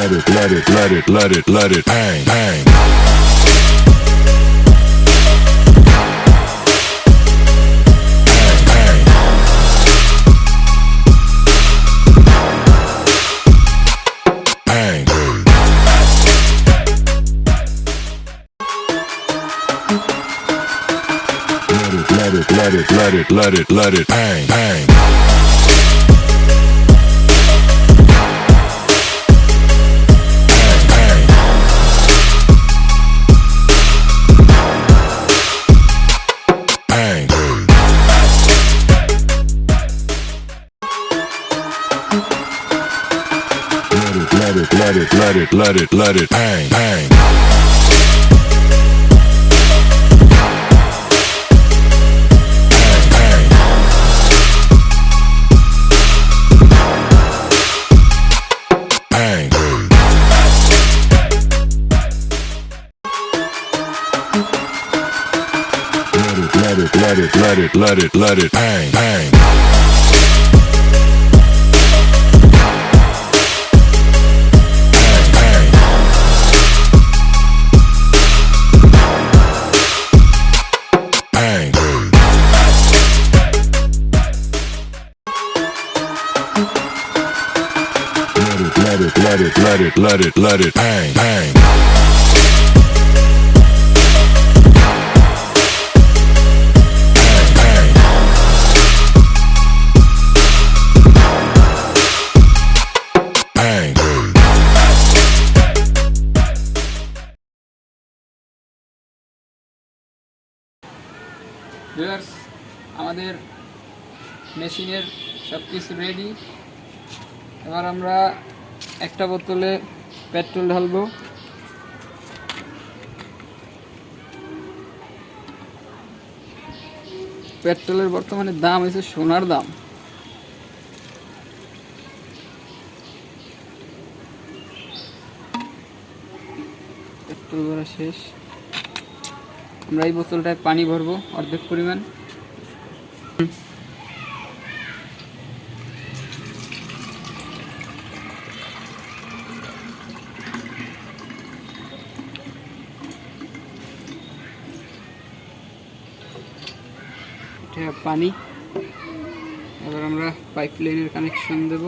let it bang, bang. Let it bang, bang. Let it bang, bang. Let it bang, bang. Let it bang, bang. Viewers, আমাদের মেশিনের সব কিছু ready. এবার আমরা একটা বোতলে পেট্রোল ঢালবো। পেট্রোলের বর্তমানে দাম হয়েছে সোনার দাম। পেট্রোল ভরা শেষ। আমরা এই বোতলটায় পানি ভরবো অর্ধেক পরিমাণ। এটা পানি। এবার আমরা পাইপ লাইনের কানেকশন দেব।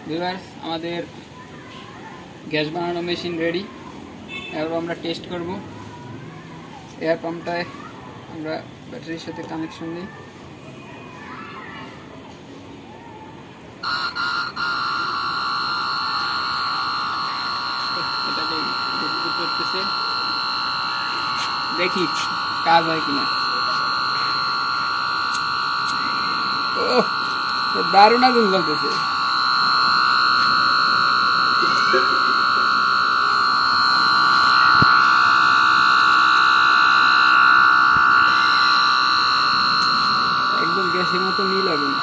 ভিউয়ার্স, আমাদের গ্যাস বানানো মেশিন রেডি। এবার আমরা টেস্ট করব। এয়ার পাম্পটায় আমরা ব্যাটারির সাথে কানেকশন দিই। এটাতে করতেছে, দেখি কাজ হয় কিনা। ও দারুণ আগুন জ্বলতেছে। একদম গ্যাসের মতো নীল আগুন।